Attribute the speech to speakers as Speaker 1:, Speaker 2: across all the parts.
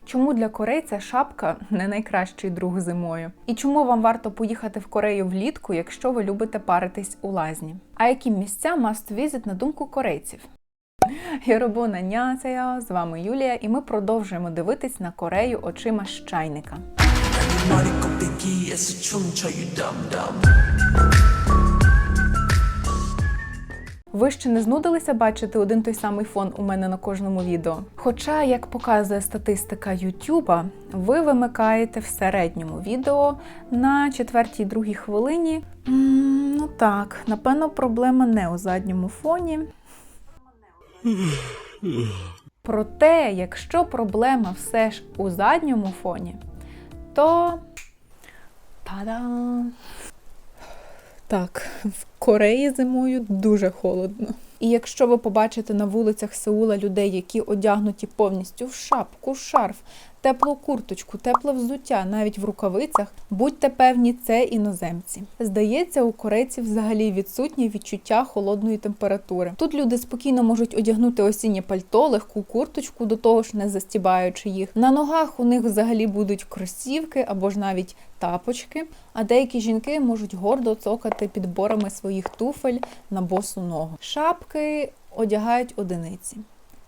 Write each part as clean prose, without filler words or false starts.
Speaker 1: Чому для корейця шапка не найкращий друг зимою? І чому вам варто поїхати в Корею влітку, якщо ви любите паритись у лазні? А які місця must visit на думку корейців? Йоробон, 안녕하세요, з вами Юлія, і ми продовжуємо дивитись на Корею очима з чайника. Ви ще не знудилися бачити один той самий фон у мене на кожному відео? Хоча, як показує статистика Ютуба, ви вимикаєте в середньому відео на 4-2 хвилині. Ну так, напевно, проблема не у задньому фоні. Проте, якщо проблема все ж у задньому фоні, то... Та-дам! Так, в Кореї зимою дуже холодно. І якщо ви побачите на вулицях Сеула людей, які одягнуті повністю в шапку, шарф, теплу курточку, тепле взуття, навіть в рукавицях, будьте певні, це іноземці. Здається, у корейців взагалі відсутнє відчуття холодної температури. Тут люди спокійно можуть одягнути осіннє пальто, легку курточку, до того ж не застібаючи їх. На ногах у них взагалі будуть кросівки або ж навіть тапочки, а деякі жінки можуть гордо цокати підборами своїх туфель на босу ногу. Шапки одягають одиниці.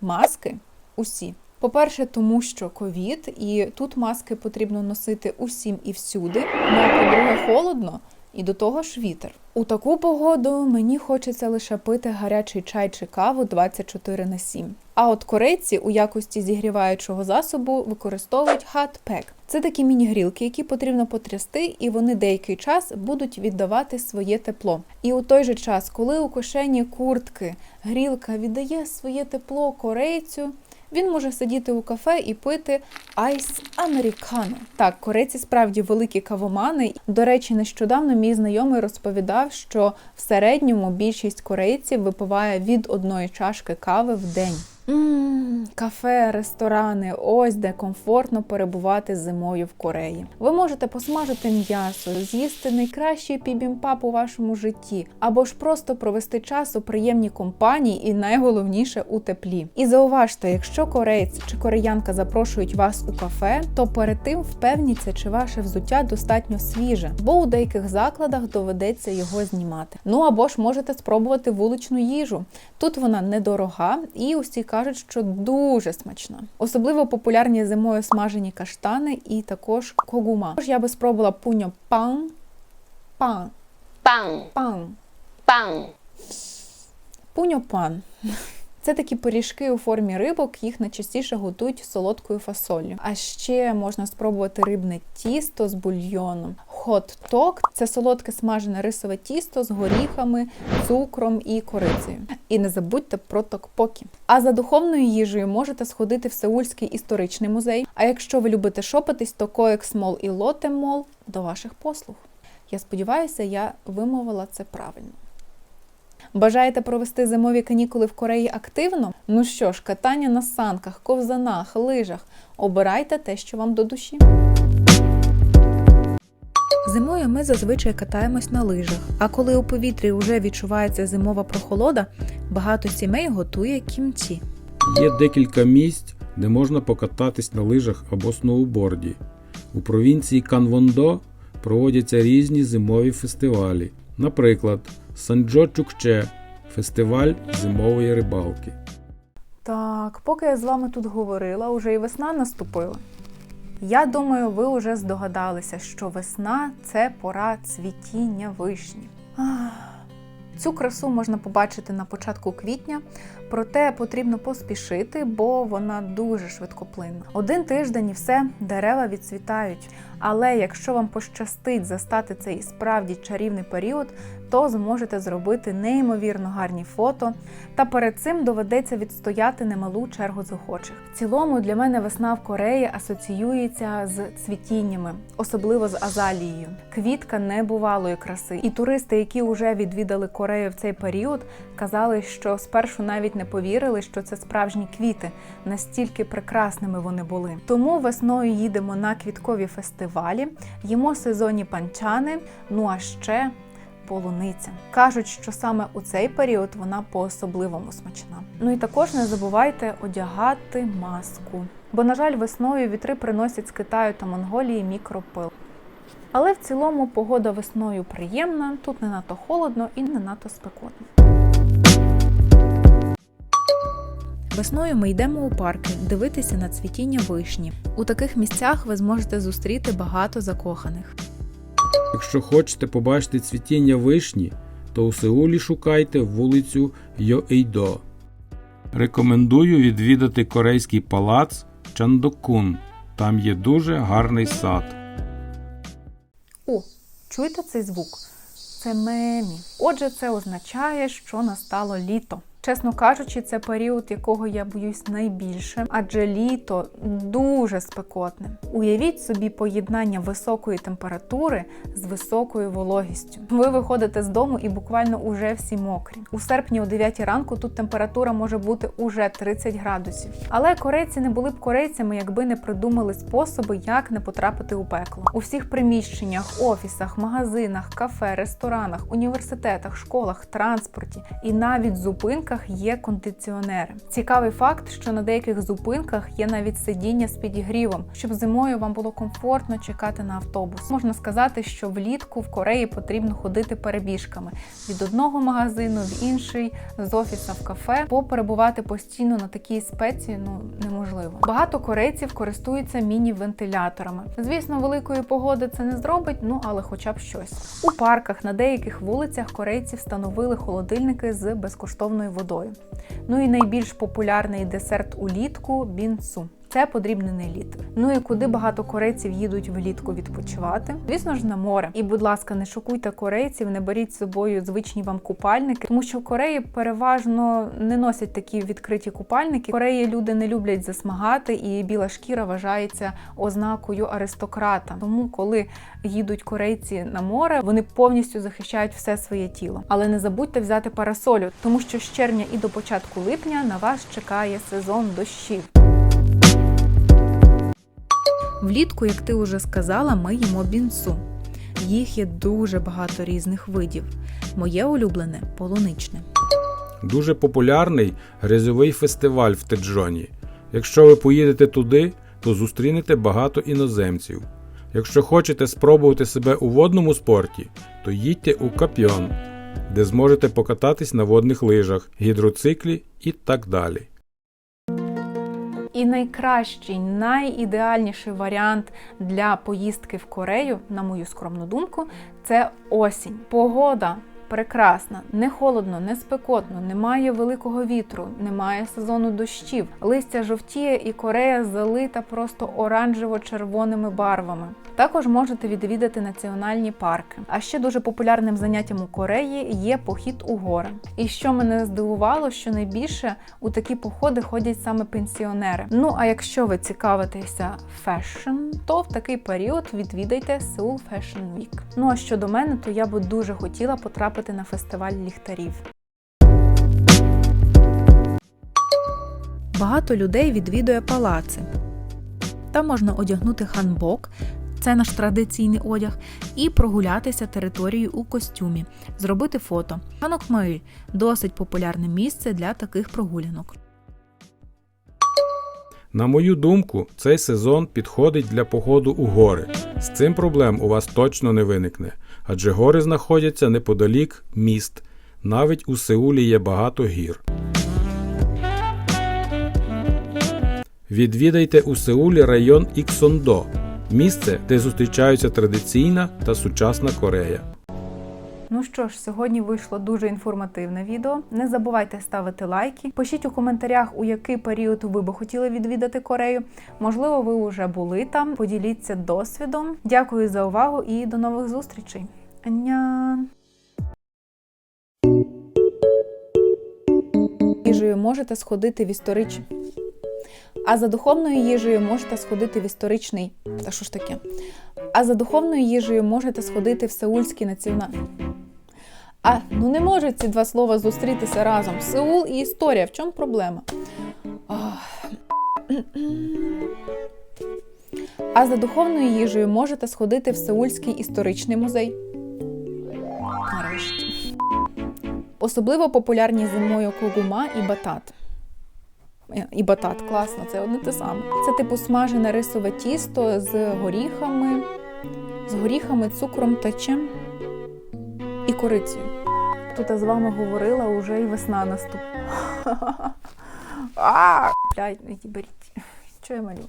Speaker 1: Маски – усі. По-перше, тому що ковід, і тут маски потрібно носити усім і всюди. Ну а по-друге, холодно, і до того ж вітер. У таку погоду мені хочеться лише пити гарячий чай чи каву 24/7. А от корейці у якості зігріваючого засобу використовують hot pack. Це такі міні-грілки, які потрібно потрясти, і вони деякий час будуть віддавати своє тепло. І у той же час, коли у кишені куртки грілка віддає своє тепло корейцю, він може сидіти у кафе і пити айс американо. Так, корейці справді великі кавомани. До речі, нещодавно мій знайомий розповідав, що в середньому більшість корейців випиває від 1 чашки кави в день. Кафе, ресторани – ось де комфортно перебувати зимою в Кореї. Ви можете посмажити м'ясо, з'їсти найкращий бібімпап у вашому житті, або ж просто провести час у приємній компанії і найголовніше – у теплі. І зауважте, якщо кореєць чи кореянка запрошують вас у кафе, то перед тим впевніться, чи ваше взуття достатньо свіже, бо у деяких закладах доведеться його знімати. Ну або ж можете спробувати вуличну їжу. Тут вона недорога і усі кажуть, що дуже смачна. Особливо популярні зимою смажені каштани і також когума. Тож я би спробувала пуньопан. Пан. Пуньопан. Це такі пиріжки у формі рибок, їх найчастіше готують солодкою фасоллю. А ще можна спробувати рибне тісто з бульйоном. Хот-ток – це солодке смажене рисове тісто з горіхами, цукром і корицею. І не забудьте про токпокі. А за духовною їжею можете сходити в Сеульський історичний музей. А якщо ви любите шопитись, то Коекс Мол і Лоте Мол до ваших послуг. Я сподіваюся, я вимовила це правильно. Бажаєте провести зимові канікули в Кореї активно? Ну що ж, катання на санках, ковзанах, лижах. Обирайте те, що вам до душі. Зимою ми зазвичай катаємось на лижах, а коли у повітрі вже відчувається зимова прохолода, багато сімей готує кімчі.
Speaker 2: Є декілька місць, де можна покататись на лижах або сноуборді. У провінції Канвондо проводяться різні зимові фестивалі. Наприклад, Санджо-Чукче – фестиваль зимової рибалки.
Speaker 1: Так, поки я з вами тут говорила, уже і весна наступила. Я думаю, ви вже здогадалися, що весна – це пора цвітіння вишні. Цю красу можна побачити на початку квітня, проте потрібно поспішити, бо вона дуже швидкоплинна. 1 тиждень і все, дерева відцвітають. Але якщо вам пощастить застати цей справді чарівний період, то зможете зробити неймовірно гарні фото, та перед цим доведеться відстояти немалу чергу з охочих. В цілому для мене весна в Кореї асоціюється з цвітіннями, особливо з азалією. Квітка небувалої краси. І туристи, які вже відвідали Корею в цей період, казали, що спершу навіть не повірили, що це справжні квіти, настільки прекрасними вони були. Тому весною їдемо на квіткові фестивалі, їмо сезонні панчани, ну а ще полуниця. Кажуть, що саме у цей період вона по-особливому смачна. Ну і також не забувайте одягати маску. Бо, на жаль, весною вітри приносять з Китаю та Монголії мікропил. Але в цілому погода весною приємна, тут не надто холодно і не надто спекотно. Весною ми йдемо у парки дивитися на цвітіння вишні. У таких місцях ви зможете зустріти багато закоханих.
Speaker 2: Якщо хочете побачити цвітіння вишні, то у Сеулі шукайте вулицю Йоейдо. Рекомендую відвідати корейський палац Чандокун. Там є дуже гарний сад.
Speaker 1: О, чуєте цей звук? Це мемі. Отже, це означає, що настало літо. Чесно кажучи, це період, якого я боюсь найбільше, адже літо дуже спекотне. Уявіть собі поєднання високої температури з високою вологістю. Ви виходите з дому і буквально уже всі мокрі. У серпні о 9 ранку тут температура може бути уже 30 градусів. Але корейці не були б корейцями, якби не придумали способи, як не потрапити у пекло. У всіх приміщеннях, офісах, магазинах, кафе, ресторанах, університетах, школах, транспорті і навіть зупинках є кондиціонери. Цікавий факт, що на деяких зупинках є навіть сидіння з підігрівом, щоб зимою вам було комфортно чекати на автобус. Можна сказати, що влітку в Кореї потрібно ходити перебіжками від одного магазину в інший, з офіса в кафе, бо перебувати постійно на такій спеці неможливо. Багато корейців користуються міні-вентиляторами. Звісно, великої погоди це не зробить, але хоча б щось. У парках на деяких вулицях корейці встановили холодильники з безкоштовною водою. І найбільш популярний десерт улітку – бінцу. Це подрібнений лід. І куди багато корейців їдуть влітку відпочивати? Звісно ж, на море. І, будь ласка, не шокуйте корейців, не беріть з собою звичні вам купальники, тому що в Кореї переважно не носять такі відкриті купальники. В Кореї люди не люблять засмагати, і біла шкіра вважається ознакою аристократа. Тому, коли їдуть корейці на море, вони повністю захищають все своє тіло. Але не забудьте взяти парасолю, тому що з червня і до початку липня на вас чекає сезон дощів. Влітку, як ти вже сказала, ми їмо бінцу. Їх є дуже багато різних видів. Моє улюблене – полуничне.
Speaker 2: Дуже популярний грязьовий фестиваль в Теджоні. Якщо ви поїдете туди, то зустрінете багато іноземців. Якщо хочете спробувати себе у водному спорті, то їдьте у Капйон, де зможете покататись на водних лижах, гідроциклі і так далі.
Speaker 1: І найкращий, найідеальніший варіант для поїздки в Корею, на мою скромну думку, це осінь. Погода прекрасна, не холодно, не спекотно, немає великого вітру, немає сезону дощів, листя жовтіє і Корея залита просто оранжево-червоними барвами. Також можете відвідати національні парки. А ще дуже популярним заняттям у Кореї є похід у гори. І що мене здивувало, що найбільше у такі походи ходять саме пенсіонери. А якщо ви цікавитеся фешн, то в такий період відвідайте Seoul Fashion Week. А щодо мене, то я би дуже хотіла потрапити на фестиваль ліхтарів. Багато людей відвідує палаци. Там можна одягнути ханбок, це наш традиційний одяг, і прогулятися територією у костюмі, зробити фото. Ханокмаіль – досить популярне місце для таких прогулянок.
Speaker 2: На мою думку, цей сезон підходить для походу у гори. З цим проблем у вас точно не виникне, адже гори знаходяться неподалік міст. Навіть у Сеулі є багато гір. Відвідайте у Сеулі район Іксондо – місце, де зустрічаються традиційна та сучасна Корея.
Speaker 1: Що ж, сьогодні вийшло дуже інформативне відео. Не забувайте ставити лайки. Пишіть у коментарях, у який період ви би хотіли відвідати Корею. Можливо, ви вже були там. Поділіться досвідом. Дякую за увагу і до нових зустрічей. Аннян! Їжею можете сходити в історичний. А за духовною їжею можете сходити в історичний. Та що ж таке? А за духовною їжею можете сходити в Сеульський національний. Не можуть ці два слова зустрітися разом. Сеул і історія. В чому проблема? А за духовною їжею можете сходити в Сеульський історичний музей. Нарешті. Особливо популярні зимою кугума і батат. І батат, класно, це одне те саме. Це типу смажене рисове тісто з горіхами, цукром та чим? І корицею. Тут я з вами говорила, уже і весна наступила. Блядь, беріть. Що я малю?